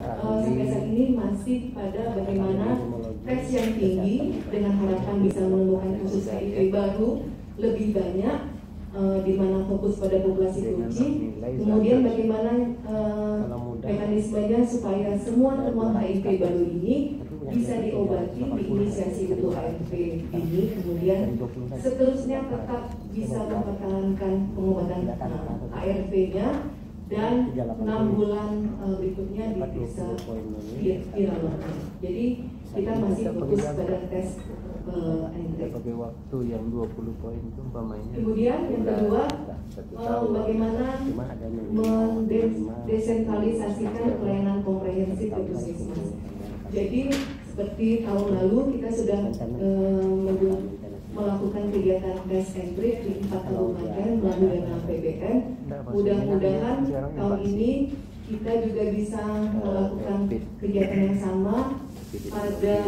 sampai saat ini masih pada bagaimana tes yang tinggi dengan harapan bisa menemukan kasus HIV baru lebih banyak, di mana fokus pada populasi kunci. Kemudian bagaimana mekanismenya supaya semua temuan HIV baru ini bisa diobati, diinisiasi untuk ARV ini, kemudian seterusnya tetap bisa mempertahankan pengobatan ARV-nya, dan 6 bulan berikutnya diperiksa dirawat. Jadi kita masih fokus pada tes pakai waktu yang 20 poin itu umpamanya. Kemudian yang kedua, bagaimana mendesentralisasikan pelayanan komprehensif ke puskesmas. Jadi seperti tahun lalu kita sudah melakukan kegiatan tes and treat di 4 kabupaten melalui dana APBN. Mudah-mudahan tahun ini kita juga bisa melakukan kegiatan yang sama pada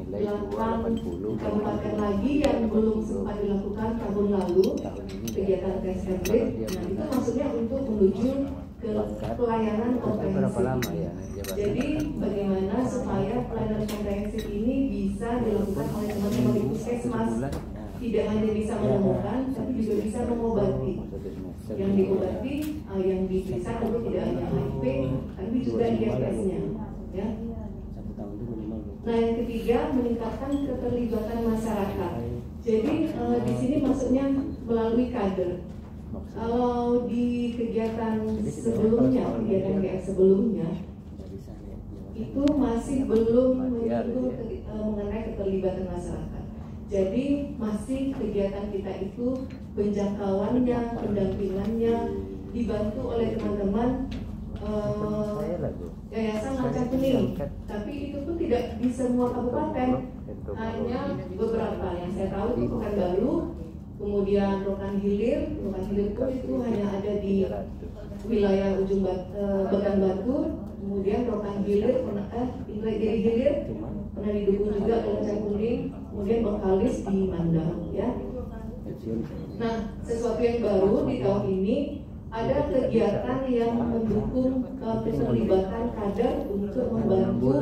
8 kabupaten lagi yang belum sempat dilakukan tahun lalu kegiatan tes and treat. Nah, itu maksudnya untuk menuju ke pelayanan komprehensif. Jadi bagaimana supaya pelayanan komprehensif ini bisa dilakukan oleh teman-teman di puskesmas, tidak hanya bisa menemukan tapi juga bisa mengobati. Yang diobati, yang diperiksa tentu tidak hanya HIV tapi juga IFS-nya, ya. Nah, yang ketiga, meningkatkan keterlibatan masyarakat. Jadi di sini maksudnya melalui kader. Kalau di kegiatan sebelumnya, kegiatan GF sebelumnya, itu masih belum menyentuh mengenai keterlibatan masyarakat. Jadi masih kegiatan kita itu penjangkauannya, pendampingannya dibantu oleh teman-teman Yayasan Lancang Kuning. Tapi itu pun tidak di semua kabupaten, hanya beberapa yang saya tahu itu Pekanbaru. Kemudian Rokan Hilir pun itu hanya ada di wilayah ujung Bagan Batu. Kemudian Rokan Hilir Indragiri Hilir pernah didukung juga oleh Lancang Kuning. Kemudian Bengkalis di Mandang, ya. Nah, sesuatu yang baru di tahun ini ada kegiatan yang mendukung keterlibatan kader untuk membantu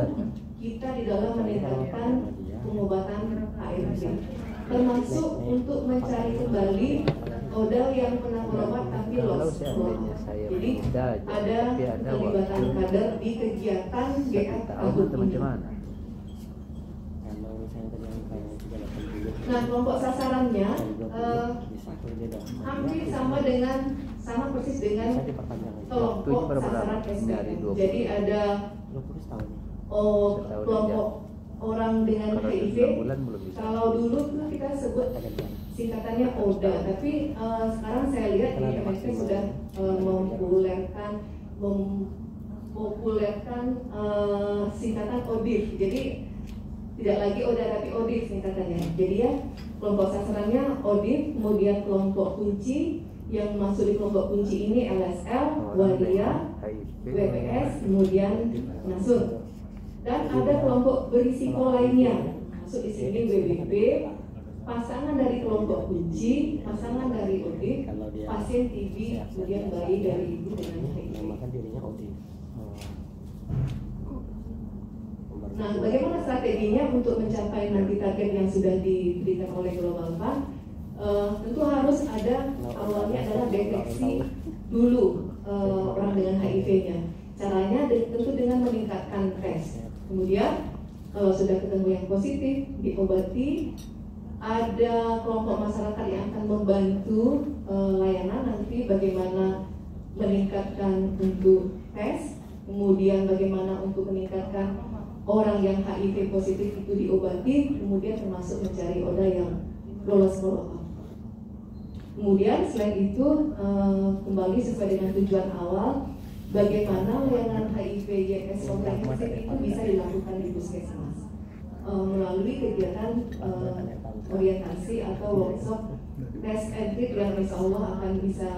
kita di dalam meningkatkan pengobatan HIV, termasuk untuk mencari kembali modal yang pernah berobat tapi lost. Jadi ada keterlibatan kader di kegiatan GF tahun ini. Nah, kelompok sasarannya hampir sama persis dengan kelompok sasaran SPM. Jadi ada kelompok orang dengan HIV. Kalau dulu tuh kita sebut singkatannya ODA, tapi sekarang saya lihat di MSP sudah mempopulerkan singkatan ODIF. Jadi tidak lagi ODA tapi ODIF singkatannya. Jadi ya, kelompok sasarannya ODIF, kemudian kelompok kunci yang masuk di kelompok kunci ini LSL, Waria, WPS, kemudian Nasur. Dan ada kelompok berisiko lainnya, masuk di sini WBB, pasangan dari kelompok kunci, pasangan dari ODIF, pasien TB, kemudian bayi dari ibu dengan HIV. Nah, bagaimana strateginya untuk mencapai nanti target yang sudah diberikan oleh Global Fund? Tentu harus ada, awalnya adalah deteksi dulu orang dengan HIV-nya. Caranya tentu dengan meningkatkan tes. Kemudian kalau sudah ketemu yang positif, diobati. Ada kelompok masyarakat yang akan membantu layanan nanti bagaimana meningkatkan untuk tes, kemudian bagaimana untuk meningkatkan orang yang HIV positif itu diobati, kemudian termasuk mencari orang yang lolos follow up. Kemudian selain itu kembali sesuai dengan tujuan awal, bagaimana layanan HIV/AIDS komprehensif itu bisa dilakukan di puskesmas melalui kegiatan orientasi atau workshop test and treat yang insya Allah akan kita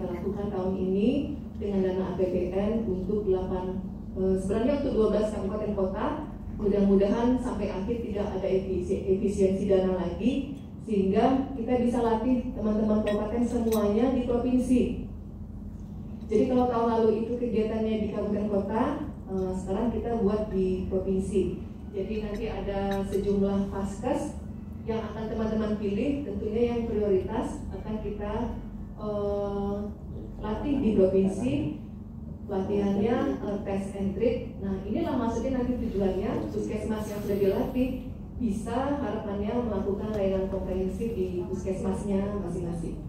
lakukan tahun ini dengan dana APBN untuk 8 sebenarnya untuk 12 kabupaten kota. Mudah-mudahan sampai akhir tidak ada efisiensi dana lagi, sehingga kita bisa latih teman-teman kabupaten semuanya di provinsi. Jadi kalau tahun lalu itu kegiatannya di kabupaten kota, sekarang buat di provinsi. Jadi nanti ada sejumlah vaskes yang akan teman-teman pilih, tentunya yang prioritas akan kita latih di provinsi. Pelatihannya test and treat. Nah, inilah maksudnya nanti tujuannya puskesmas yang sudah dilatih bisa harapannya melakukan layanan komprehensif di puskesmasnya masing-masing.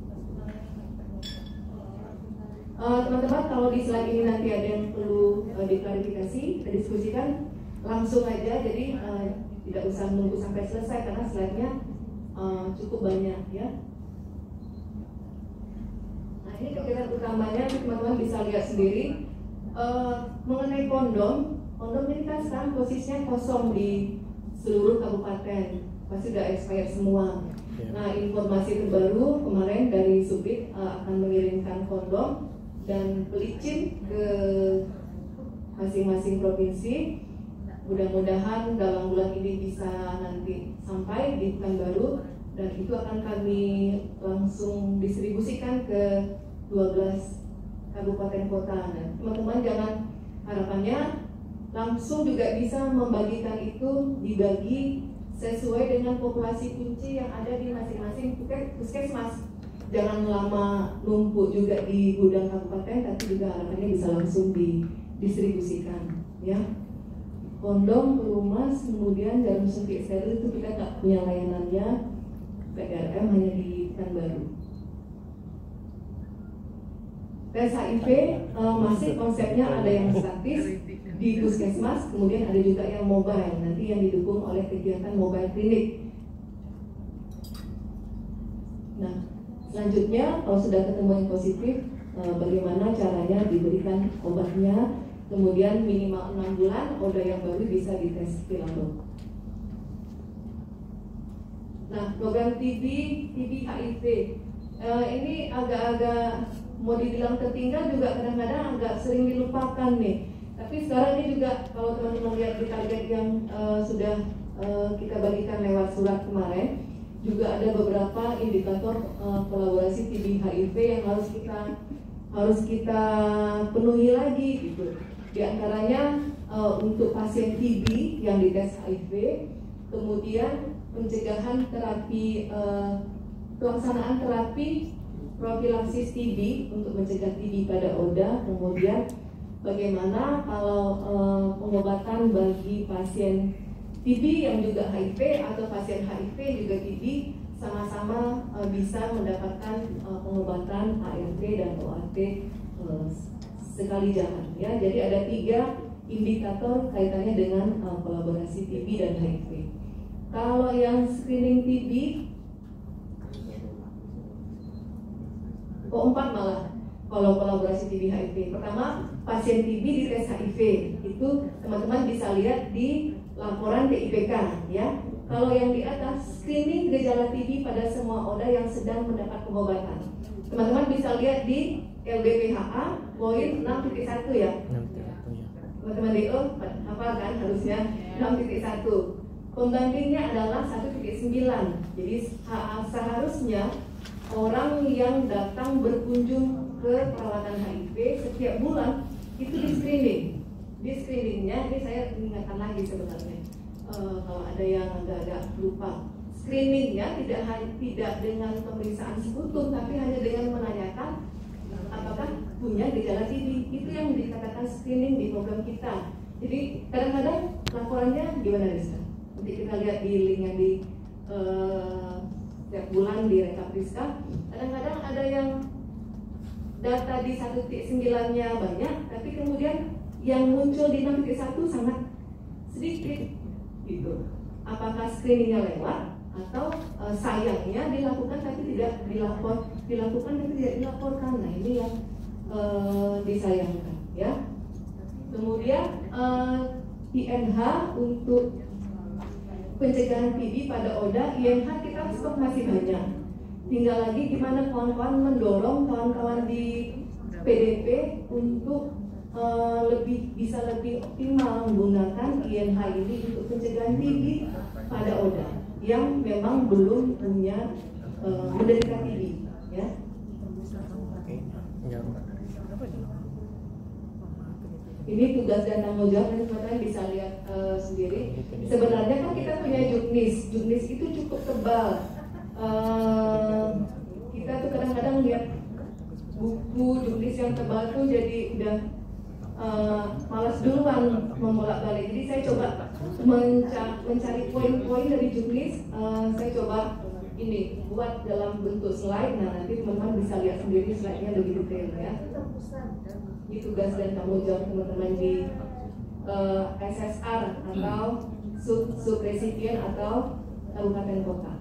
Teman-teman, kalau di slide ini nanti ada yang perlu diklarifikasi, didiskusikan, langsung aja. Jadi tidak usah menunggu sampai selesai karena slide-nya cukup banyak ya. Nah, ini kegiatan utamanya teman-teman bisa lihat sendiri. Mengenai kondom ini kan sekarang posisinya kosong di seluruh kabupaten, pasti sudah expired semua. Nah, informasi terbaru kemarin dari Subit akan mengirimkan kondom dan pelicin ke masing-masing provinsi. Mudah-mudahan dalam bulan ini bisa nanti sampai di Pekanbaru, dan itu akan kami langsung distribusikan ke 12 kabupaten kota. Nah, teman-teman jangan, harapannya langsung juga bisa membagikan itu, dibagi sesuai dengan populasi kunci yang ada di masing-masing puskesmas. Jangan lama numpuk juga di gudang kabupaten, tapi juga harapannya bisa langsung didistribusikan ya. Kondom, pelumas, kemudian jarum suntik steril itu kita tak punya layanannya, PDRM hanya di Pekanbaru. Tes HIV masih konsepnya ada yang statis di puskesmas, kemudian ada juga yang mobile, nanti yang didukung oleh kegiatan mobile klinik. Nah, selanjutnya kalau sudah ketemu yang positif, bagaimana caranya diberikan obatnya, kemudian minimal 6 bulan oda yang baru bisa dites Pilambok. Nah, program TB HIV ini agak-agak mau dibilang tertinggal, juga kadang-kadang agak sering dilupakan nih. Tapi sekarang ini juga kalau teman-teman lihat di target yang sudah kita bagikan lewat surat kemarin, juga ada beberapa indikator kolaborasi TB HIV yang harus kita penuhi lagi gitu. Di antaranya untuk pasien TB yang dites HIV, kemudian pencegahan terapi, pelaksanaan terapi profilaksis TB untuk mencegah TB pada ODA, kemudian bagaimana kalau pengobatan bagi pasien TB yang juga HIV atau pasien HIV juga TB sama-sama bisa mendapatkan pengobatan ART dan OAT sekali jalan ya. Jadi ada 3 indikator kaitannya dengan kolaborasi TB dan HIV. Kalau yang screening TB 4 malah kalau kolaborasi TB HIV. Pertama, pasien TB di tes HIV itu teman-teman bisa lihat di laporan TIPK ya. Kalau yang di atas screening gejala TB pada semua ODA yang sedang mendapat pengobatan, teman-teman bisa lihat di LBPHA poin 6.1 ya. Teman-teman DO hafal kan harusnya 6.1. Pembandingnya adalah 1.9. Jadi seharusnya orang yang datang berkunjung ke perawatan HIV setiap bulan itu di screening. Di screeningnya ini saya ingatkan lagi sebenarnya, kalau ada yang agak-agak lupa, screeningnya tidak dengan pemeriksaan sekutum, tapi hanya dengan menanyakan apakah punya gejala TB. Itu yang dikatakan screening di program kita. Jadi kadang-kadang laporannya gimana Rizka? Nanti kita lihat di link yang di setiap bulan di Rekap Rizka. Kadang-kadang ada yang data di 1.9-nya banyak, tapi kemudian yang muncul di 6.1 sangat sedikit gitu. Apakah screeningnya lewat atau sayangnya dilakukan tapi tidak dilakukan tapi tidak dilaporkan. Nah, ini yang disayangkan ya. Kemudian INH untuk pencegahan TB pada ODA, INH kita stok masih banyak. Tinggal lagi gimana kawan-kawan mendorong kawan-kawan di PDP untuk bisa lebih optimal menggunakan INH ini untuk pencegahan TB pada ODA yang memang belum punya menderita TB ya. Ini ini tugas dan tanggung jawab, dan teman-teman bisa lihat sendiri. Sebenarnya kan kita punya juknis itu cukup tebal. Kita tuh kadang-kadang lihat buku juknis yang tebal tuh jadi udah malas duluan memulak balik. Jadi saya coba mencari poin-poin dari juknis. Saya coba ini buat dalam bentuk slide. Nah, nanti teman-teman bisa lihat sendiri slide-nya lebih detail ya. Ini tugas dan tanggung jawab teman-teman di SSR atau subresipien atau kabupaten kota.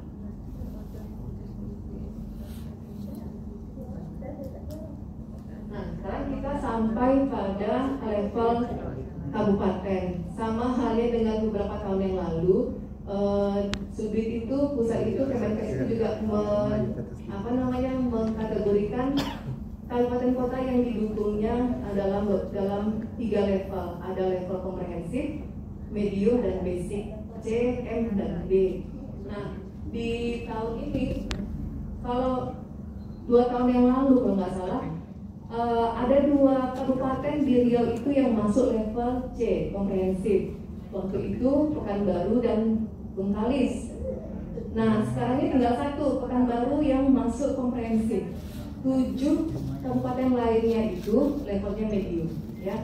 Nah, sekarang kita sampai pada level kabupaten. Sama halnya dengan beberapa tahun yang lalu, Subdit itu, pusat itu, Kemenkes itu juga mengkategorikan kabupaten kota yang didukungnya dalam 3 level. Ada level komprehensif, medium, dan basic, C, M, dan B. Nah, di tahun ini, kalau 2 tahun yang lalu kalau nggak salah, ada 2 kabupaten di Riau itu yang masuk level C, komprehensif. Waktu itu Pekanbaru dan Bengkalis. Nah, sekarang ini tinggal 1, Pekanbaru yang masuk komprehensif. 7 kabupaten lainnya itu levelnya medium, ya.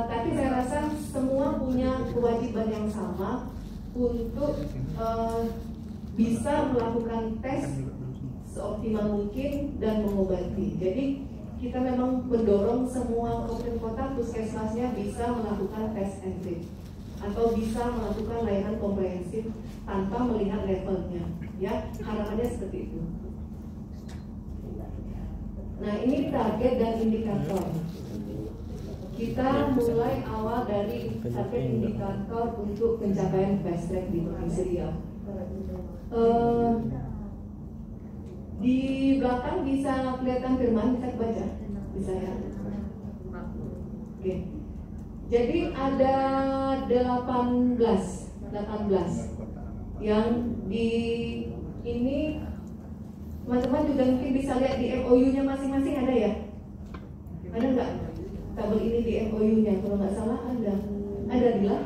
Tapi saya rasa semua punya kewajiban yang sama untuk bisa melakukan tes seoptimal mungkin dan mengobati. Jadi kita memang mendorong semua kabupaten kota puskesmasnya bisa melakukan tes entry atau bisa melakukan layanan komprehensif tanpa melihat levelnya, ya. Harapannya seperti itu. Nah, ini target dan indikator. Kita mulai awal dari target indikator untuk pencapaian fast track di Provinsi Riau. Di belakang bisa kelihatan firman, bisa baca, bisa ya. Oke. Jadi ada 18 yang di ini teman-teman juga mungkin bisa lihat di MOU-nya masing-masing ada ya? Ada nggak? Tabel ini di MOU-nya kalau nggak salah ada. Ada Dila?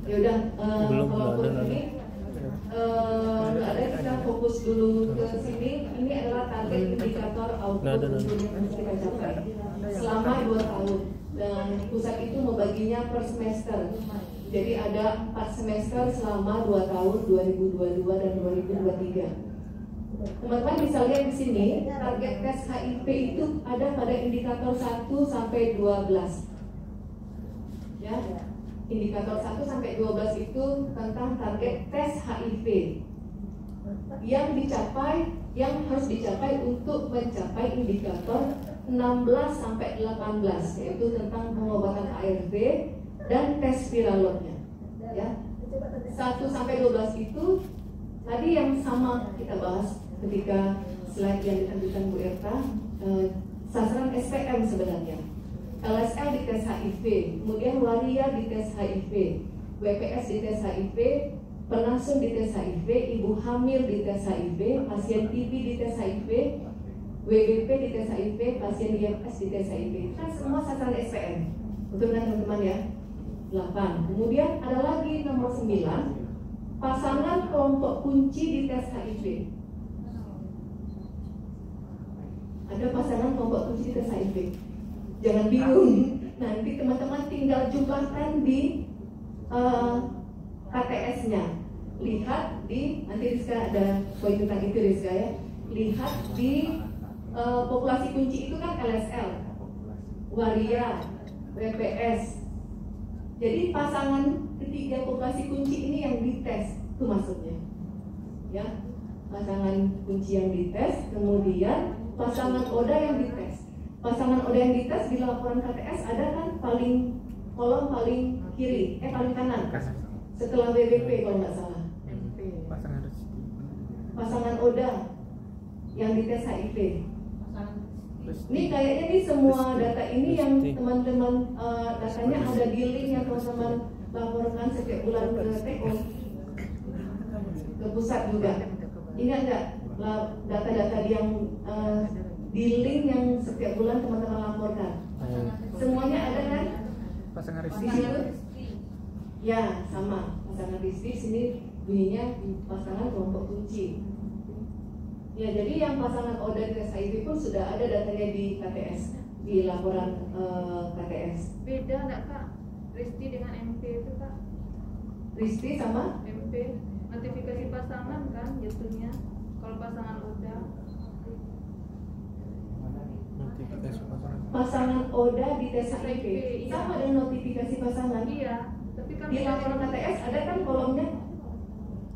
Ya udah, kalau ini nggak ada, kita fokus dulu ke sini. Ini adalah target indikator output yang harus kita capai selama 2 tahun. Dan pusat itu membaginya per semester. Jadi ada 4 semester selama 2 tahun, 2022 dan 2023. Teman-teman bisa lihat di sini target tes HIV itu ada pada indikator 1 sampai 12. Ya. Indikator 1 sampai 12 itu tentang target tes HIV yang harus dicapai untuk mencapai indikator 16 sampai 18, yaitu tentang pengobatan ARV dan tes viral load-nya. Ya. 1 sampai 12 itu tadi yang sama kita bahas ketika slide yang ditampilkan Bu Erta, sasaran SPM sebenarnya. LSL di tes HIV, kemudian waria di tes HIV, WPS di tes HIV, penasung di tes HIV, ibu hamil di tes HIV, pasien TB di tes HIV, WBP di tes HIV, pasien IMS di tes HIV. Kan semua sasaran SPM. Betul kan teman-teman ya? 8. Kemudian ada lagi nomor 9, pasangan kelompok kunci di tes HIV. Ada pasangan kelompok kunci di tes HIV. Jangan bingung, nanti teman-teman tinggal jumlahkan di KTS-nya. Lihat di, nanti Rizka ada poin tentang itu Rizka ya. Lihat di populasi kunci itu kan LSL, waria, WPS. Jadi pasangan ketiga populasi kunci ini yang dites, itu maksudnya. Ya, pasangan kunci yang dites, kemudian pasangan ODA yang dites. Pasangan ODA yang dites di laporan KTS ada kan kolom paling kiri, paling kanan setelah WBP kalau nggak salah. Pasangan ODA yang dites HIV. Ini kayaknya nih semua data ini yang teman-teman datanya ada di link yang teman-teman laporkan setiap bulan ke TO, ke pusat juga. Ingat nggak data-data yang di link yang setiap bulan teman-teman laporkan? Semuanya ada kan? Pasangan Di Rizky. situ? Ya, sama. Pasangan Rizky sini bunyinya pasangan kelompok kunci. Ya, jadi yang pasangan Oda di tes HIV pun sudah ada datanya di KTS, di laporan KTS. Beda nggak Kak? Rizky dengan MP itu Kak? Rizky sama MP notifikasi pasangan kan jatuhnya. Kalau pasangan Oda Notifikasi pasangan. pasangan Oda di tes HIV sama dengan notifikasi pasangan. iya, tapi kan Di laporan KTS ada kan kolomnya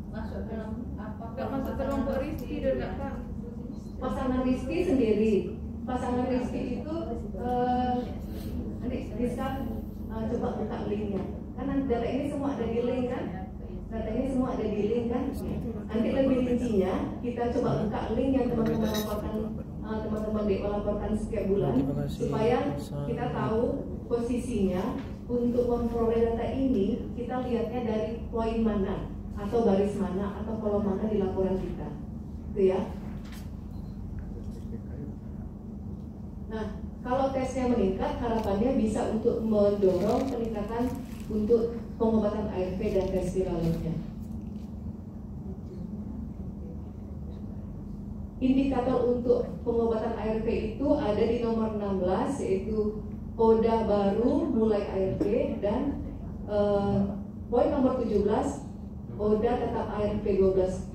Masuk dalam apa? nggak masuk ke kelompok Rizky dan nggak Kak? pasangan Rizky sendiri. Pasangan Rizky itu nanti bisa coba buka linknya. Karena data ini semua ada di link kan? Data ini semua ada di link kan? Nanti lebih rincinya kita coba buka link yang teman-teman laporkan, teman-teman laporkan setiap bulan, supaya kita tahu posisinya untuk memperoleh data ini. Kita lihatnya dari poin mana atau baris mana atau kolom mana di laporan kita, gitu ya. Nah, kalau tesnya meningkat, harapannya bisa untuk mendorong peningkatan untuk pengobatan ARV dan tes viralnya. Indikator untuk pengobatan ARV itu ada di nomor 16, yaitu ODA baru mulai ARV, dan poin nomor 17 ODA tetap ARV 12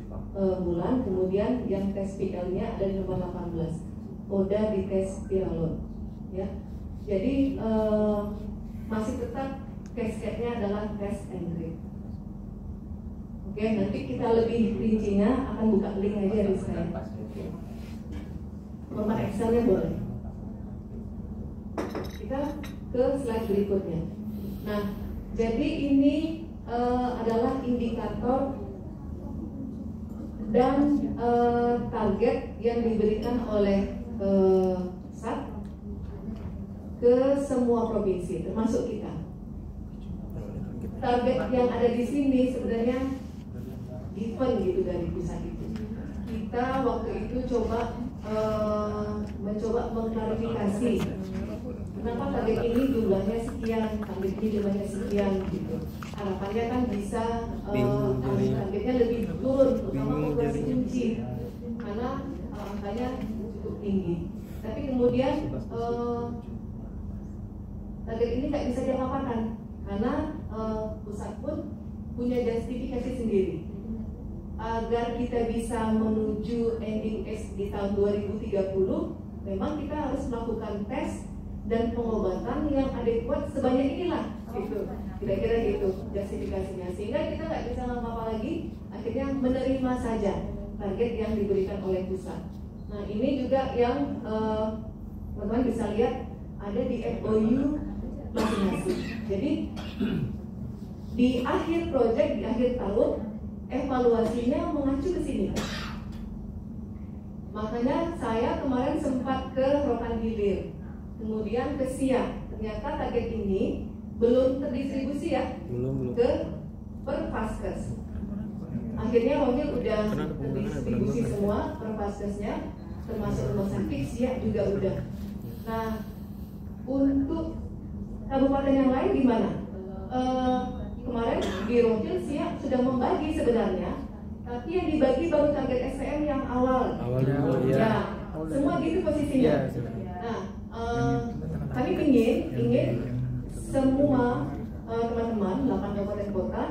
bulan, kemudian yang tes PL-nya ada di nomor 18 ODA di tes viralon, ya. Jadi masih tetap cascade-nya adalah tes and treat. Oke, nanti kita lebih rincinya akan buka link aja di saya. Format Excel-nya boleh. Kita ke slide berikutnya. Nah, jadi ini adalah indikator dan target yang diberikan oleh SAT ke semua provinsi, termasuk kita. Target yang ada di sini sebenarnya given gitu dari pusat itu. Kita waktu itu mencoba mengklarifikasi kenapa target ini jumlahnya sekian, target ini jumlahnya sekian gitu. Harapannya kan bisa targetnya lebih turun, terutama populasi kunci, karena angkanya cukup tinggi. Tapi kemudian target ini nggak bisa diapa-apakan karena pusat pun punya justifikasi sendiri. Agar kita bisa menuju ending di tahun 2030, memang kita harus melakukan tes dan pengobatan yang adekuat sebanyak inilah, gitu. Kira-kira gitu justifikasinya. Sehingga kita nggak bisa ngapa-apa lagi, akhirnya menerima saja target yang diberikan oleh pusat. Nah, ini juga yang teman-teman bisa lihat ada di MOU masing-masing. Jadi di akhir proyek, di akhir tahun, evaluasinya mengacu ke sini. Makanya saya kemarin sempat ke Rokan Hilir, kemudian ke Siak. Ternyata target ini belum terdistribusi ya, Belum. ke per Paskes. Akhirnya Rohil udah terdistribusi semua per Paskesnya, termasuk rumah sakit, Siak juga udah. Nah, untuk kabupaten yang lain gimana? Kemarin di Rohil Siak sudah membagi sebenarnya, tapi yang dibagi baru target SPM yang awal. Awalnya, Ya, semua gitu posisinya. Nah, kami ingin semua teman-teman 8 kabupaten kota,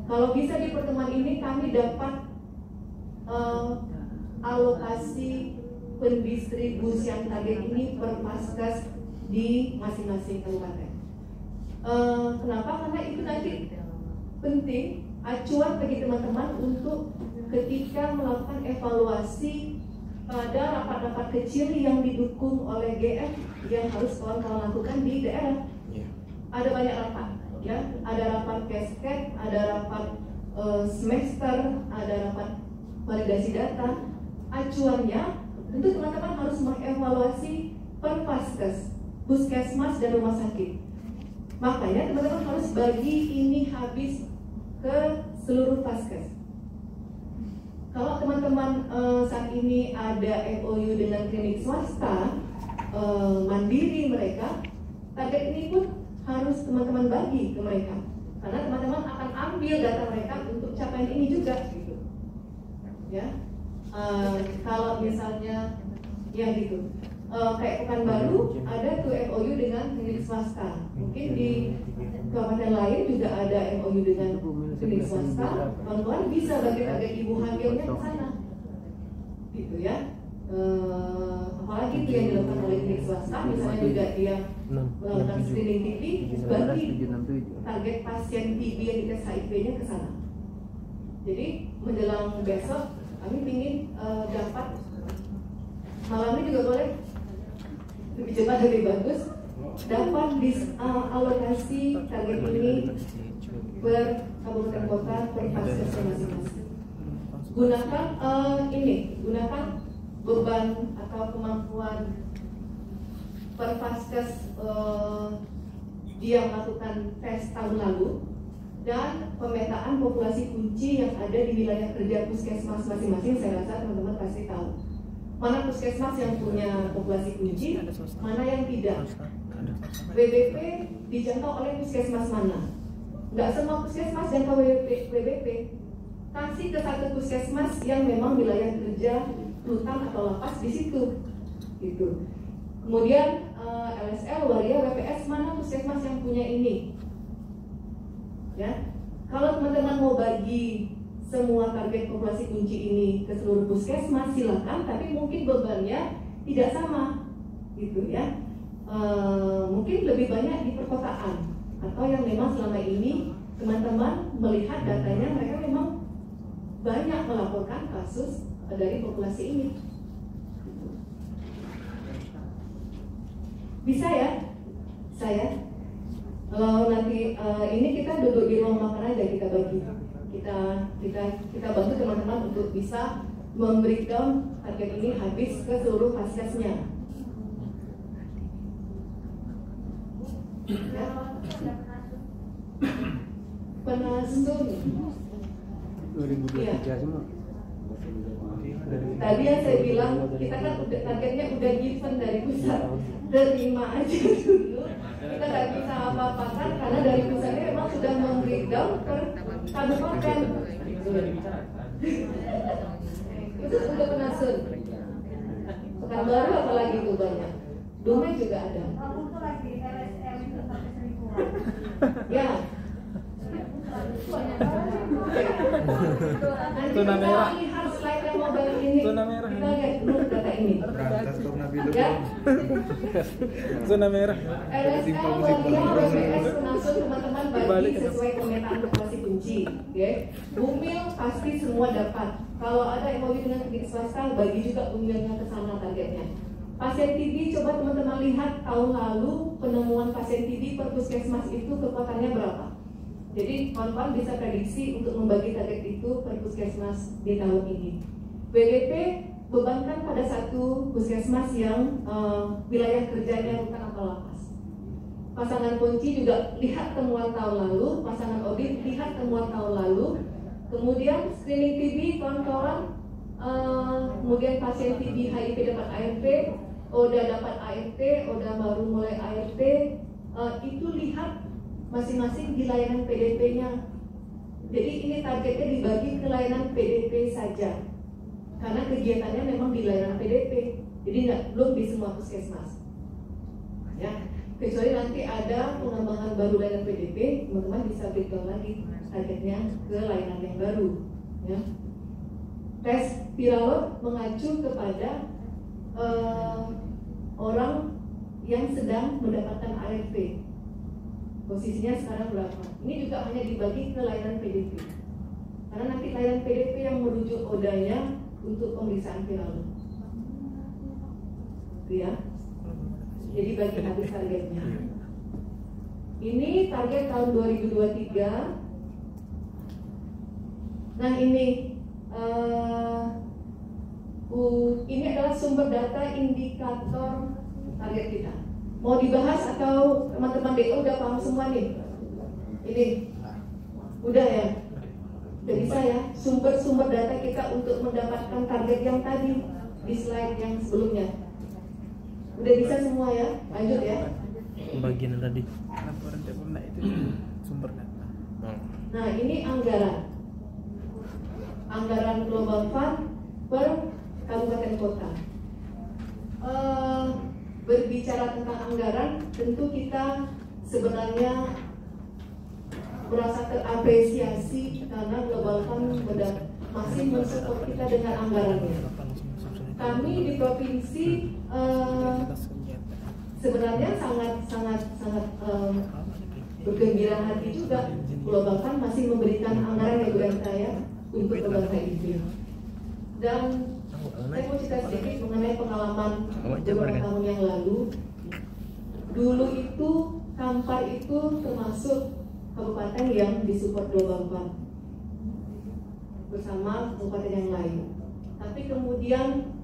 kalau bisa di pertemuan ini kami dapat alokasi pendistribusian target ini per Paskes di masing-masing kabupaten. Kenapa? Karena itu nanti penting acuan bagi teman-teman untuk ketika melakukan evaluasi pada rapat-rapat kecil yang didukung oleh GF yang harus kawan-kawan lakukan di daerah. Ada banyak rapat, ya. Ada rapat cascade, ada rapat semester, ada rapat validasi data. Acuannya tentu teman-teman harus mengevaluasi per Paskes, puskesmas dan rumah sakit. Makanya teman-teman harus bagi ini habis ke seluruh Paskes. Kalau teman-teman saat ini ada MOU dengan klinik swasta, mandiri mereka, target ini pun harus teman-teman bagi ke mereka, karena teman-teman akan ambil data mereka untuk capaian ini juga gitu. Ya, kalau misalnya ya gitu, kayak Pekanbaru ada tuh MOU dengan klinik swasta, mungkin di kabupaten lain juga ada MOU dengan klinik swasta. Kawan-kawan bisa bagi target ibu hamilnya ke sana, gitu ya. Apalagi itu yang dilakukan oleh klinik swasta, misalnya juga dia melakukan screening TB, bagi target pasien TB yang dites HIV-nya ke sana. Jadi menjelang besok kami ingin dapat, malamnya juga boleh, lebih cepat lebih bagus, dapat alokasi target ini per kabupaten kota per vaskes masing-masing. Gunakan gunakan beban atau kemampuan per vaskes dia melakukan tes tahun lalu dan pemetaan populasi kunci yang ada di wilayah kerja puskesmas masing-masing. Saya rasa teman-teman pasti tahu mana puskesmas yang punya populasi kunci, mana yang tidak. WBP dijangkau oleh puskesmas mana? Nggak semua puskesmas jangkau WBP. Kasih ke satu puskesmas yang memang wilayah kerja rutan atau lapas di situ, gitu. Kemudian LSL, waria, WPS, mana puskesmas yang punya ini? Ya, kalau teman-teman mau bagi semua target populasi kunci ini ke seluruh puskesmas silakan, tapi mungkin bebannya tidak sama, gitu ya. Mungkin lebih banyak di perkotaan atau yang memang selama ini teman-teman melihat datanya mereka memang banyak melaporkan kasus dari populasi ini. Bisa ya, saya. Kalau nanti ini kita duduk di ruang makan aja, kita bagi, kita bantu teman-teman untuk bisa membreakdown target ini habis ke seluruh vaskesnya. Ya. Penasun 2023 semua. Tadi yang saya bilang kita kan targetnya udah given dari pusat, terima aja dulu. Kita nggak bisa apa-apakan karena dari pusatnya memang sudah membreakdown per kabupaten. Itu untuk Penasun. Pekanbaru apalagi itu banyak. Dumai juga ada. Kamu tuh lagi LSM itu sampai 1000 orang. Ya. Nanti kita lihat slide yang mobile ini. Kita lihat dulu data ini. Ya. Zona merah. LSM, waria, WPS, Penasun teman-teman bagi sesuai pemetaan populasi kunci. Ya. Bumil pasti semua dapat. Kalau ada MOU dengan klinik swasta, bagi juga bumilnya ke sana targetnya. Pasien TB, coba teman-teman lihat tahun lalu penemuan pasien TB per puskesmas itu kekuatannya berapa. Jadi kawan-kawan bisa prediksi untuk membagi target itu per puskesmas di tahun ini. WBP bebankan pada satu puskesmas yang wilayah kerjanya rutan atau lapas. Pasangan kunci juga lihat temuan tahun lalu, pasangan audit lihat temuan tahun lalu. Kemudian screening TB kawan-kawan, kemudian pasien TB HIV dapat ART, ODA dapat ART, ODA baru mulai ART, itu lihat masing-masing di layanan PDP-nya. Jadi ini targetnya dibagi ke layanan PDP saja, karena kegiatannya memang di layanan PDP, jadi belum di semua puskesmas. Ya, kecuali nanti ada pengembangan baru layanan PDP, teman-teman bisa breakdown lagi targetnya ke layanan yang baru. Ya. Tes viral mengacu kepada orang yang sedang mendapatkan ART. Posisinya sekarang berapa? Ini juga hanya dibagi ke layanan PDP. Karena nanti layanan PDP yang merujuk ODA-nya untuk pemeriksaan viral. Ya. Jadi bagi habis targetnya. Ini target tahun 2023. Nah ini adalah sumber data indikator target kita. Mau dibahas atau teman-teman DO udah paham semua nih? Ini udah ya? Udah bisa ya? Sumber-sumber data kita untuk mendapatkan target yang tadi di slide yang sebelumnya. Udah bisa semua ya? Lanjut ya. Bagian tadi. Laporan tiap bulan itu sumber data. Nah, ini anggaran Global Fund per kabupaten kota. Berbicara tentang anggaran, tentu kita sebenarnya merasa terapresiasi karena Global Fund masih mensupport kita dengan anggarannya. Kami di provinsi sebenarnya sangat bergembira hati juga Global Fund masih memberikan anggaran ya Bu Enta ya untuk lembaga HIP. Dan saya mau cerita sedikit mengenai pengalaman beberapa tahun yang lalu. Dulu itu Kampar itu termasuk kabupaten yang disupport Global Fund bersama kabupaten yang lain. Tapi kemudian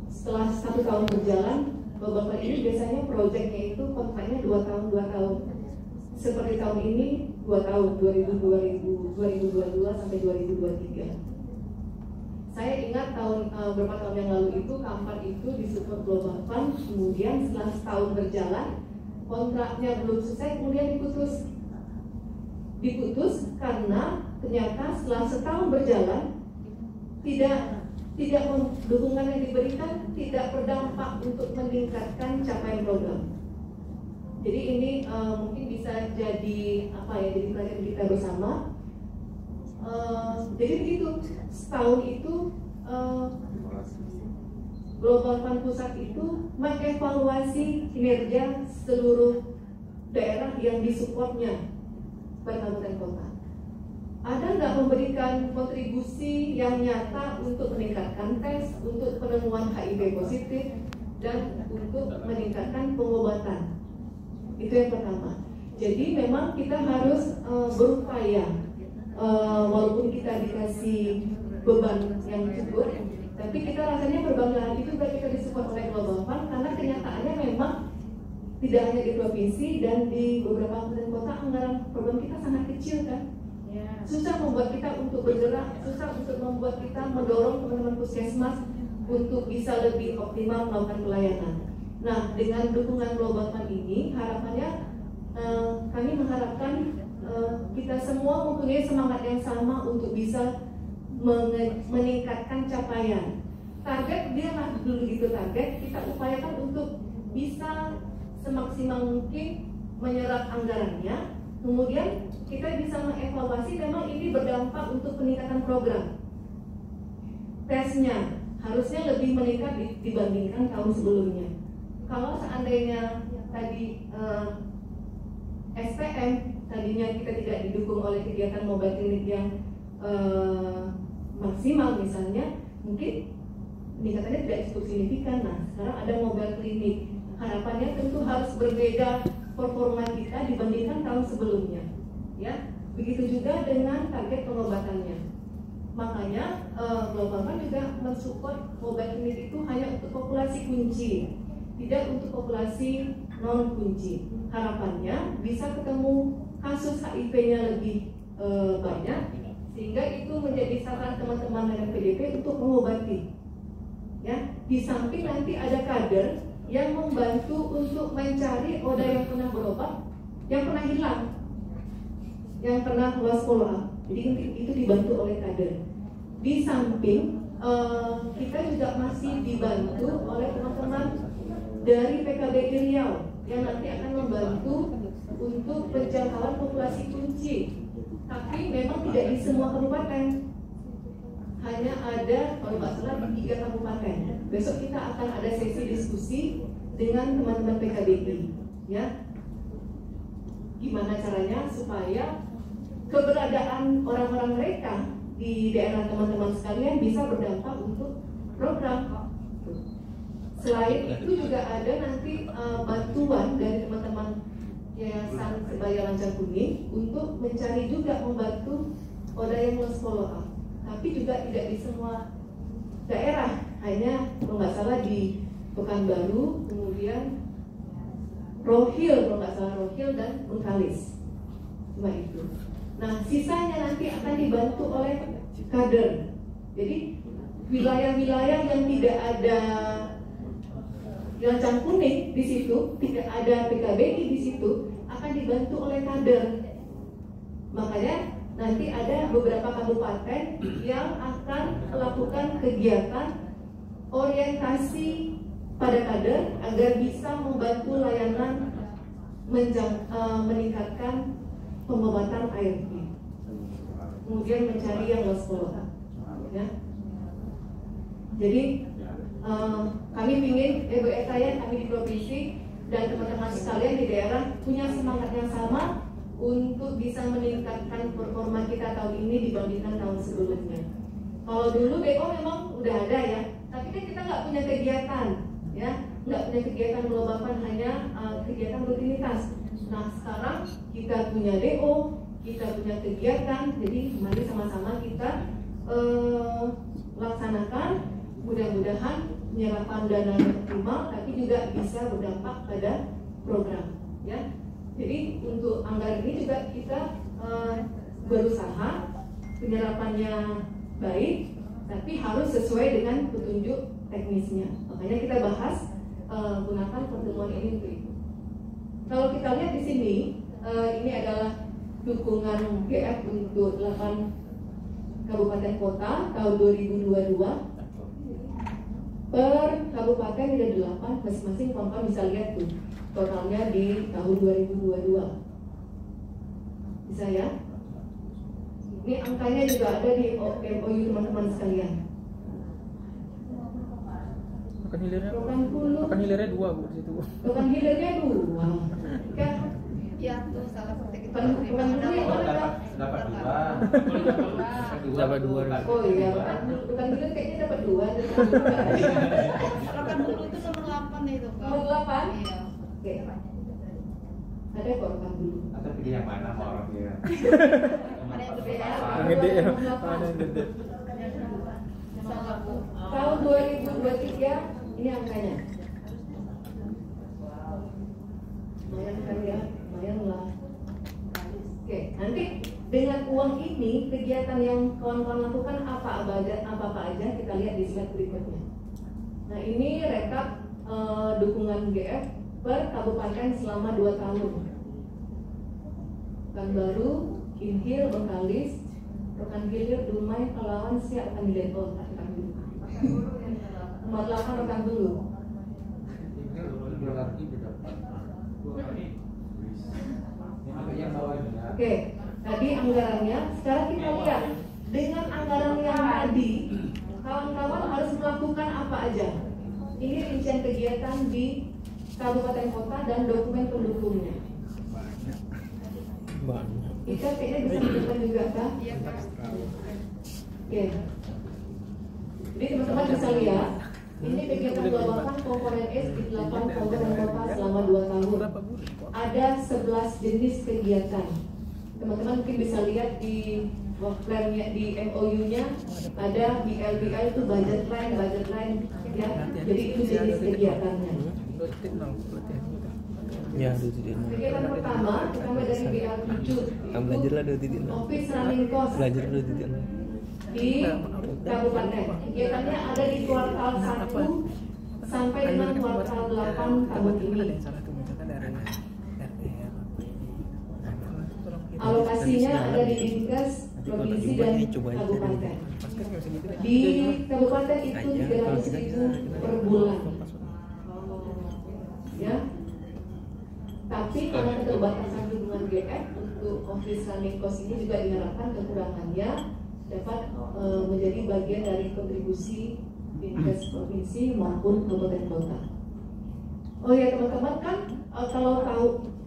setelah 1 tahun berjalan, Global Fund ini biasanya proyeknya itu kontraknya 2 tahun. Seperti tahun ini 2 tahun, 2022 sampai 2023. Saya ingat beberapa tahun yang lalu itu Kampar itu disupport Global Fund, kemudian setelah setahun berjalan kontraknya belum selesai, kemudian diputus karena ternyata setelah setahun berjalan tidak dukungan yang diberikan tidak berdampak untuk meningkatkan capaian program. Jadi ini mungkin bisa jadi jadi pelajaran kita bersama. Jadi begitu, setahun itu Global Fund pusat itu mengevaluasi kinerja seluruh daerah yang disupportnya per kabupaten kota. Ada nggak memberikan kontribusi yang nyata untuk meningkatkan tes, untuk penemuan HIV positif, dan untuk meningkatkan pengobatan? Itu yang pertama. Jadi memang kita harus berupaya, walaupun kita dikasih beban yang cukup, tapi kita rasanya berbangga hati juga kita disupport oleh Global Fund karena kenyataannya memang tidak hanya di provinsi dan di beberapa kabupaten kota anggaran program kita sangat kecil kan. Susah membuat kita untuk bergerak, susah untuk membuat kita mendorong teman-teman puskesmas untuk bisa lebih optimal melakukan pelayanan. Nah, dengan dukungan Global Fund ini, harapannya kami mengharapkan kita semua mempunyai semangat yang sama untuk bisa meningkatkan capaian. Target dia lah dulu gitu target, kita upayakan untuk bisa semaksimal mungkin menyerap anggarannya. Kemudian kita bisa mengevaluasi memang ini berdampak untuk peningkatan program. Tesnya harusnya lebih meningkat dibandingkan tahun sebelumnya. Kalau seandainya tadi SPM tadinya kita tidak didukung oleh kegiatan mobile klinik yang maksimal misalnya, mungkin peningkatannya tidak cukup signifikan. Nah, sekarang ada mobile klinik, harapannya tentu harus berbeda performa kita dibandingkan tahun sebelumnya, ya. Begitu juga dengan target pengobatannya. Makanya Global Fund juga mensupport mobile klinik itu hanya untuk populasi kunci, tidak untuk populasi non kunci. Harapannya bisa ketemu kasus HIV-nya lebih banyak, sehingga itu menjadi saran teman-teman dari PDP untuk mengobati. Ya, di samping nanti ada kader yang membantu untuk mencari oda yang pernah berobat, yang pernah hilang, yang pernah lost follow up. Jadi itu dibantu oleh kader. Di samping kita juga masih dibantu oleh teman-teman dari PKBI Riau yang nanti akan membantu untuk penjangkauan populasi kunci. Tapi memang tidak di semua kabupaten, hanya ada kalau nggak salah di 3 kabupaten. Besok kita akan ada sesi diskusi dengan teman-teman PKBI, ya. Gimana caranya supaya keberadaan orang-orang mereka di daerah teman-teman sekalian bisa berdampak untuk program. Selain itu juga ada nanti bantuan dari teman-teman Yayasan Sebaya Lancar Kuning untuk mencari juga membantu oda yang lost follow up. Tapi juga tidak di semua daerah, hanya kalau nggak salah di Pekanbaru, kemudian Rohil, kalau nggak salah Rohil dan Bengkalis, cuma itu. Nah, sisanya nanti akan dibantu oleh kader. Jadi wilayah-wilayah yang tidak ada Yang kuning di situ tidak ada PKBI di situ akan dibantu oleh kader. Makanya nanti ada beberapa kabupaten yang akan melakukan kegiatan orientasi pada kader agar bisa membantu layanan meningkatkan pengobatan ARV. Kemudian mencari yang lost follow-up. Ya. Jadi kami ingin kami di provinsi dan teman-teman sekalian di daerah punya semangat yang sama untuk bisa meningkatkan performa kita tahun ini dibandingkan tahun sebelumnya. Kalau dulu DO memang udah ada ya, tapi kan kita nggak punya kegiatan, ya, nggak punya kegiatan melombakan, hanya kegiatan rutinitas. Nah sekarang kita punya DO, kita punya kegiatan, jadi mari sama-sama kita laksanakan. Mudah-mudahan penyerapan dana optimal, tapi juga bisa berdampak pada program. Ya, jadi untuk anggaran ini juga kita berusaha penyerapannya baik, tapi harus sesuai dengan petunjuk teknisnya. Makanya kita bahas gunakan pertemuan ini untuk itu. Kalau kita lihat di sini, ini adalah dukungan GF untuk 8 kabupaten kota tahun 2022. Per kabupaten ada 8, masing-masing kawan bisa lihat tuh totalnya di tahun 2022. Bisa ya? Ini angkanya juga ada di MOU teman-teman sekalian. Bukan hilirnya. Program dulu. Bukan hilirnya 2 Bu di situ. Bukan hilirnya 2. Kan Ya, tuh salah satu kita. bukan dulu yang mana? Dapat 2. Dapat 2. Oh iya, bukan hilir kayaknya dapat 2. Rekan dulu itu nomor 8 itu, Kak. Nomor 8? Iya. Oke. Ada kok rekan dulu. Atau pilih yang mana mau orangnya? Ada yang gede ya. Yang gede ya. Mana yang gede? Salah, Bu. Tahun 2023 ini angkanya. Lumayan kan ya, lumayan lah. Oke, nanti dengan uang ini kegiatan yang kawan-kawan lakukan apa aja kita lihat di slide berikutnya. Nah ini rekap dukungan GF per kabupaten selama 2 tahun. Pekanbaru, Inhil, Bengkalis, Rokan Hilir, Dumai, Palawan, Siak, akan dilihat rekan dulu. Nomor 8 rekan dulu. Oke, tadi anggarannya. Sekarang kita lihat dengan anggaran yang tadi, kawan-kawan harus melakukan apa aja. Ini rincian kegiatan di kabupaten kota dan dokumen pendukungnya. Banyak. Kita kayaknya bisa menunjukkan juga kan? Iya, Kak. Oke. Jadi teman-teman bisa lihat, ini kegiatan pelabuhan komponen S di 8 kabupaten kota selama 2 tahun. Ada 11 jenis kegiatan. Teman-teman mungkin bisa lihat di work plan-nya, di MOU-nya ada BL itu budget line ya. Jadi itu jenis kegiatannya. Ya, 2.0. Kegiatan pertama dari BL7 Belajar lah 2.0. Office Running Cost Belajar 2.0. di kabupaten. Kegiatannya ada di kuartal 1 sampai dengan kuartal 8 tahun ini. Alokasinya ada di Dinkes, provinsi dan kabupaten. Di kabupaten itu 300.000 per bulan. Ya. Tapi karena keterbatasan dukungan GF untuk office running cost ini juga diharapkan kekurangannya dapat menjadi bagian dari kontribusi Dinkes provinsi maupun kabupaten kota. Oh ya teman-teman kan kalau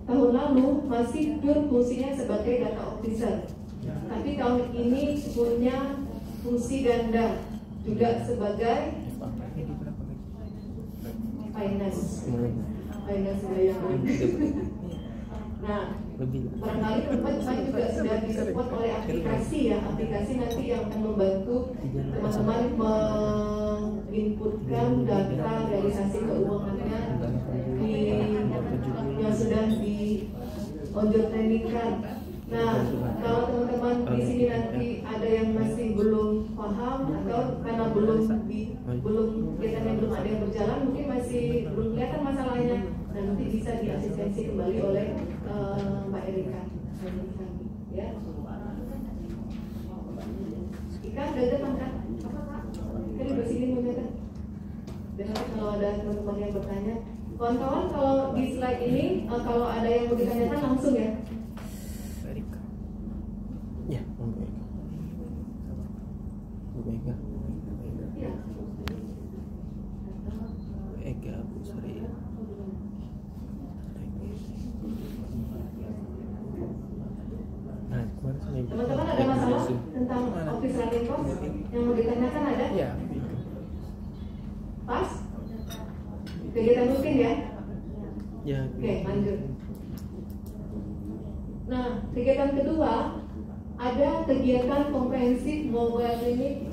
tahun lalu masih pure fungsinya sebagai data officer, tapi tahun ini punya fungsi ganda juga sebagai finance yang nah barangkali teman-teman juga sudah disupport oleh aplikasi ya, aplikasi nanti yang akan membantu teman-teman menginputkan data realisasi keuangannya yang sudah di on-job training kan. Nah, kalau teman-teman di sini nanti ada yang masih belum paham atau karena belum belum kegiatan yang belum ada yang berjalan, mungkin masih belum kelihatan masalahnya, dan nanti bisa diasistensi kembali oleh Mbak Erika. Ya. Ika, udah depan kan? Ika di sini mau nyata. Dan nanti kalau ada teman-teman yang bertanya, kawan-kawan kalau di slide ini kalau ada yang mau ditanyakan langsung ya. Ya, Mega. Ya. Ega, Bu Sri. Nah, Teman-teman ada masalah tentang office running cost yang mau ditanyakan ada? Ya. Pas? Kegiatan rutin ya? Ya. Oke, lanjut. Nah, kegiatan kedua ada kegiatan komprehensif mobile clinic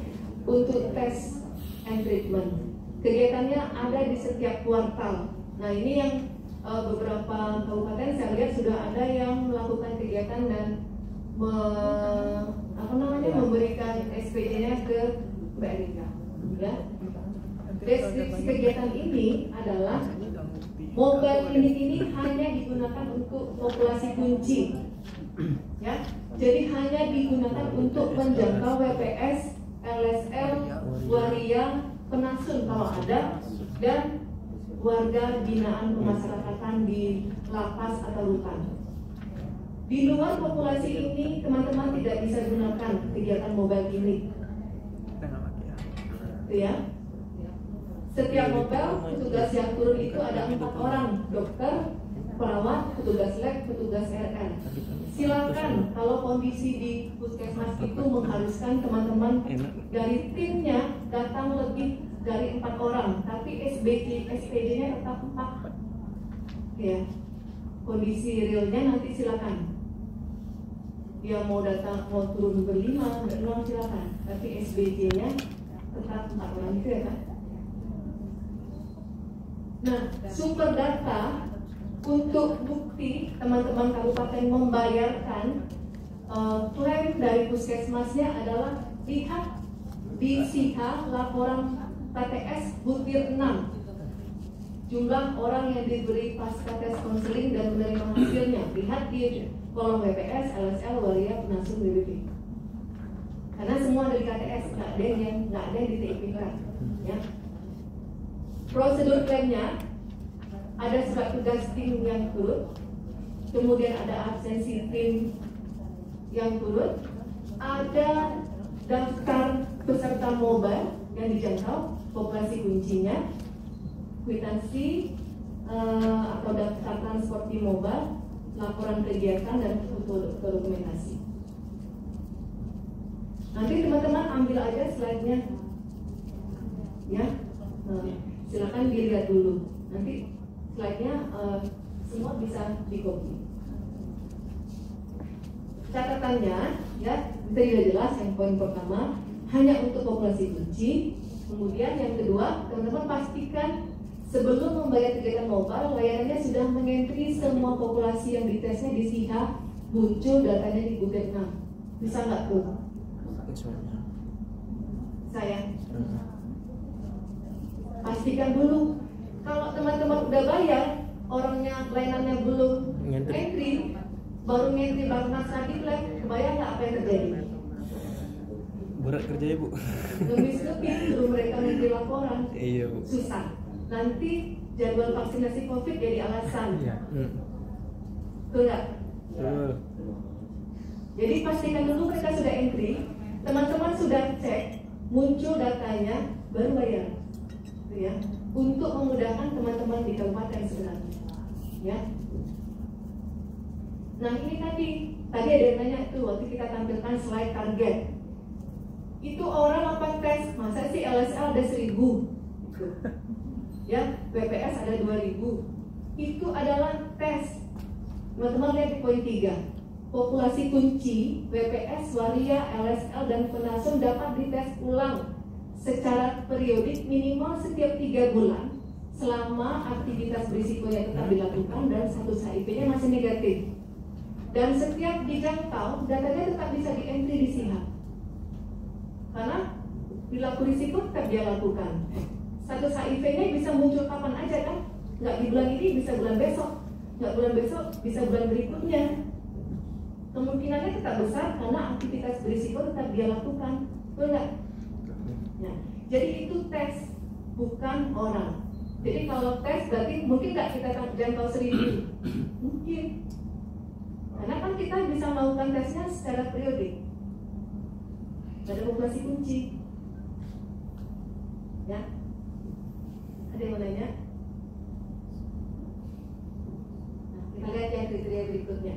untuk tes and treatment. Kegiatannya ada di setiap kuartal. Nah, ini yang beberapa kabupaten saya lihat sudah ada yang melakukan kegiatan dan memberikan SPJ-nya ke Mbak Erika. Ya. Deskripsi kegiatan ini adalah mobile clinic ini hanya digunakan untuk populasi kunci, ya. Jadi hanya digunakan untuk menjangkau WPS, LSL, waria, penasun kalau ada, dan warga binaan pemasyarakatan di lapas atau rutan. Di luar populasi ini, teman-teman tidak bisa gunakan kegiatan mobile clinic. Itu ya. Setiap mobile, petugas yang turun itu ada 4 orang, dokter, perawat, petugas lab, petugas RN. Silakan kalau kondisi di puskesmas itu mengharuskan teman-teman dari timnya datang lebih dari 4 orang, tapi SPJ-nya tetap 4. Ya, kondisi realnya nanti silakan. Dia mau datang, mau turun berlima, berenam silakan, tapi SPJ-nya tetap 4 orang itu ya kan? Nah, sumber data untuk bukti teman-teman kabupaten membayarkan klaim dari puskesmasnya adalah lihat di SIHA laporan PTS butir 6, jumlah orang yang diberi pasca tes konseling dan menerima hasilnya. Lihat di kolom WPS, LSL, waria, penasun, BBP. Karena semua dari KTS, nggak ada yang di TIPK, ya. Prosedur klaimnya ada surat tugas tim yang turut, kemudian ada absensi tim yang turut, ada daftar peserta mobile yang dijangkau, populasi kuncinya, kwitansi atau daftar transportasi mobile, laporan kegiatan dan foto dokumentasi. Nanti teman-teman ambil aja slide-nya, ya. Silakan dilihat dulu. Nanti slide-nya semua bisa di-copy. Catatannya, ya, itu sudah jelas. Yang poin pertama hanya untuk populasi kunci. Kemudian yang kedua, teman-teman pastikan sebelum membayar kegiatan mobile, layanannya sudah mengentri semua populasi yang ditesnya di SIHA, muncul datanya di butir 6. Bisa nggak tuh? Saya pastikan dulu. Kalau teman-teman udah bayar, orangnya layanannya belum entry, baru ngentri baru lagi lab, kebayang nggak apa yang terjadi? Berat kerjanya, Bu. Lebih suruh mereka ngentri laporan. Iya, Bu. Susah. Nanti jadwal vaksinasi COVID jadi alasan. Iya. Betul nggak? Betul. Jadi pastikan dulu mereka sudah entry, teman-teman sudah cek, muncul datanya, baru bayar. Ya, untuk memudahkan teman-teman di kabupaten sebenarnya, ya. Nah ini tadi ada yang nanya tuh waktu kita tampilkan slide target, itu orang apa tes, masa sih LSL ada 1000, gitu. Ya, WPS ada 2000, itu adalah tes. Teman-teman lihat di poin 3, populasi kunci WPS, waria, LSL dan penasun dapat dites ulang secara periodik minimal setiap 3 bulan selama aktivitas berisikonya tetap dilakukan dan status HIV-nya masih negatif. Dan setiap dijangkau, datanya tetap bisa di-entry di SIHA. Karena perilaku risiko tetap dia lakukan. Status HIV-nya bisa muncul kapan aja kan? Nggak di bulan ini, bisa bulan besok. Nggak bulan besok, bisa bulan berikutnya. Kemungkinannya tetap besar karena aktivitas berisiko tetap dia lakukan. Betul nggak? Nah, jadi itu tes, bukan orang. Jadi kalau tes berarti mungkin nggak kita jangkau 1000? Mungkin. Karena kan kita bisa melakukan tesnya secara periodik pada populasi kunci. Ya, ada yang mau nanya? Nah, kita lihat yang kriteria berikutnya.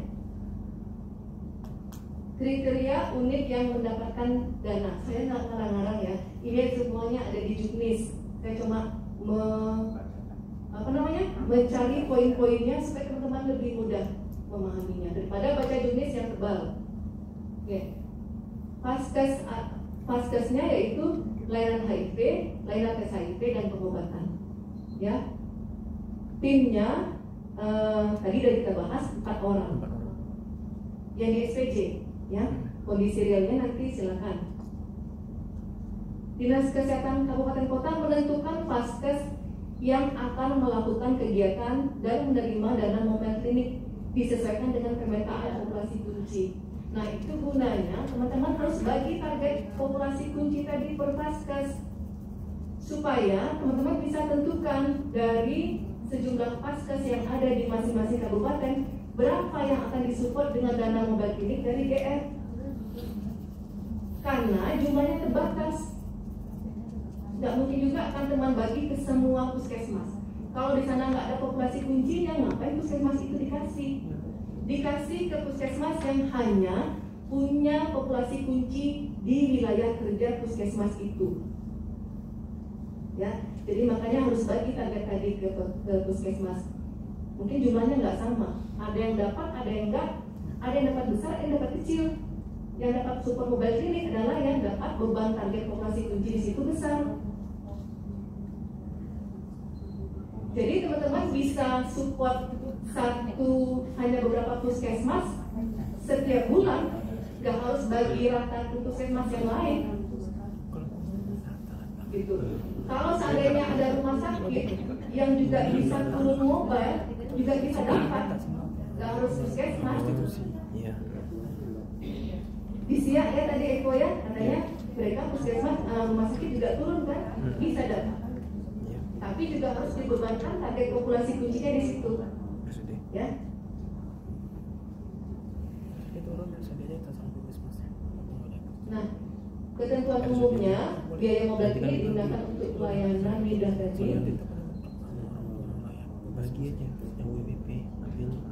Kriteria unit yang mendapatkan dana. Saya nggak ngarang-ngarang ya. Ini semuanya ada di Juknis. Saya cuma mencari poin-poinnya supaya teman-teman lebih mudah memahaminya daripada baca Juknis yang tebal. Oke. Paskesnya yaitu layanan HIV, layanan tes HIV dan pengobatan. Ya. Timnya tadi sudah kita bahas 4 orang. Yang di SPJ, ya. Kondisi realnya nanti silakan. Dinas Kesehatan Kabupaten Kota menentukan paskes yang akan melakukan kegiatan dan menerima dana mobile klinik disesuaikan dengan pemetaan populasi kunci. Nah, itu gunanya teman-teman harus bagi target populasi kunci tadi per paskes supaya teman-teman bisa tentukan dari sejumlah paskes yang ada di masing-masing kabupaten berapa yang akan disupport dengan dana mobile klinik dari GR. Karena jumlahnya terbatas. Nggak mungkin juga akan teman bagi ke semua puskesmas. Kalau di sana nggak ada populasi kuncinya, ngapain puskesmas itu dikasih? Dikasih ke puskesmas yang hanya punya populasi kunci di wilayah kerja puskesmas itu. Ya, jadi makanya harus bagi target tadi ke puskesmas. Mungkin jumlahnya nggak sama. Ada yang dapat, ada yang enggak. Ada yang dapat besar, ada yang dapat kecil. Yang dapat super mobile klinik adalah yang dapat beban target populasi kunci di situ besar. Jadi teman-teman bisa support hanya beberapa puskesmas setiap bulan, nggak harus bagi rata ke puskesmas yang lain. Gitu. Kalau seandainya ada rumah sakit yang juga bisa turun mobile, juga bisa dapat, nggak harus puskesmas. Di Siak ya tadi Eko ya katanya mereka puskesmas rumah sakit juga turun kan, bisa dapat. Tapi juga harus dibebankan target populasi kuncinya di situ. Ya. Nah, ketentuan umumnya biaya mobile klinik digunakan untuk pelayanan lidah tadi.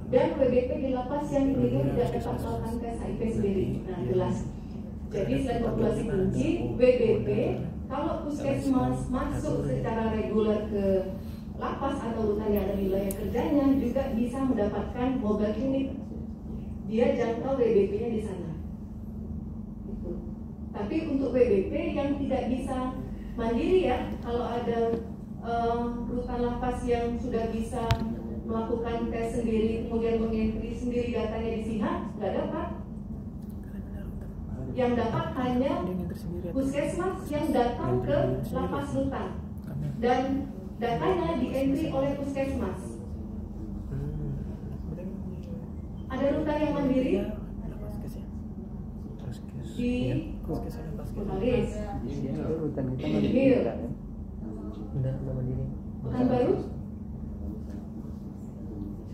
Dan WBP di lapas yang dimiliki tidak dapat melakukan tes HIV sendiri. Nah, jelas. Jadi selain populasi kunci, WBP kalau puskesmas masuk secara reguler ke lapas atau rutan yang ada di wilayah kerjanya juga bisa mendapatkan mobile klinik. Dia jangkau WBP-nya di sana. Gitu. Tapi untuk WBP yang tidak bisa mandiri ya, kalau ada rutan lapas yang sudah bisa melakukan tes sendiri, kemudian mengentry sendiri datanya di SIHA, nggak dapat. Yang dapat hanya puskesmas yang datang ke lapas rutan dan datanya di-entry oleh puskesmas. Ada rutan yang mandiri di Putalis, Rutan kita Mil, mandiri. Pekanbaru,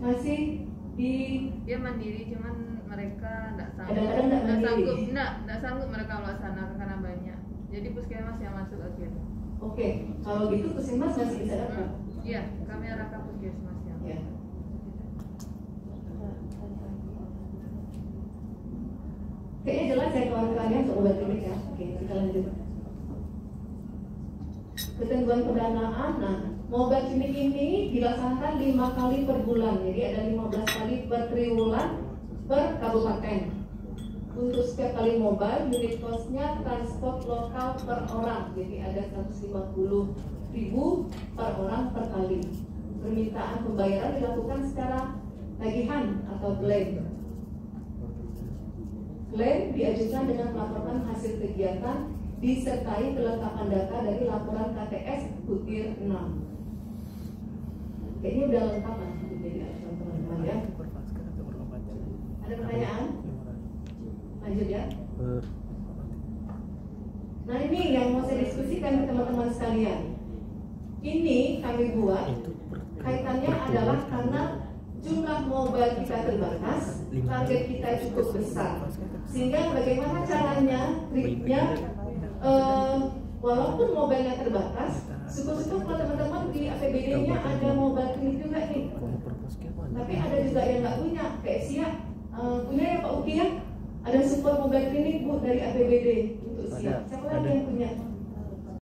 masih di Dia mandiri, cuman mereka nggak Kadang-kadang nggak mandiri. nggak sanggup mereka melaksanakan karena banyak. Jadi puskesmas yang masuk akhirnya. Oke, kalau gitu puskesmas masih bisa dapat. Iya, kami arahkan puskesmas yang. Ya. Kayaknya jelas ya kawan-kawan ya untuk obat klinik ya. Oke, kita lanjut. Ketentuan pendanaan, nah mobile klinik ini dilaksanakan 5 kali per bulan, jadi ada 15 kali per triwulan per kabupaten. Untuk setiap kali mobile, unit costnya transport lokal per orang, jadi ada 150.000 per orang per kali. Permintaan pembayaran dilakukan secara tagihan atau klaim. Klaim diajukan dengan melaporkan hasil kegiatan disertai kelengkapan data dari laporan KTS Butir 6. Kayaknya udah lengkap lah jadi teman-teman ya. Ada pertanyaan? Lanjut ya. Nah ini yang mau saya diskusikan ke teman-teman sekalian. Ini kami buat kaitannya adalah karena jumlah mobile kita terbatas, target kita cukup besar, sehingga bagaimana caranya, triknya, walaupun mobilenya terbatas, syukur-syukur kalau teman-teman di APBD-nya ada mobile klinik juga nih. Tapi ada juga yang nggak punya, kayak Siap punya ya Pak Uki ya? Ada support mobile klinik Bu dari APBD untuk Siap. Siapa lagi yang punya?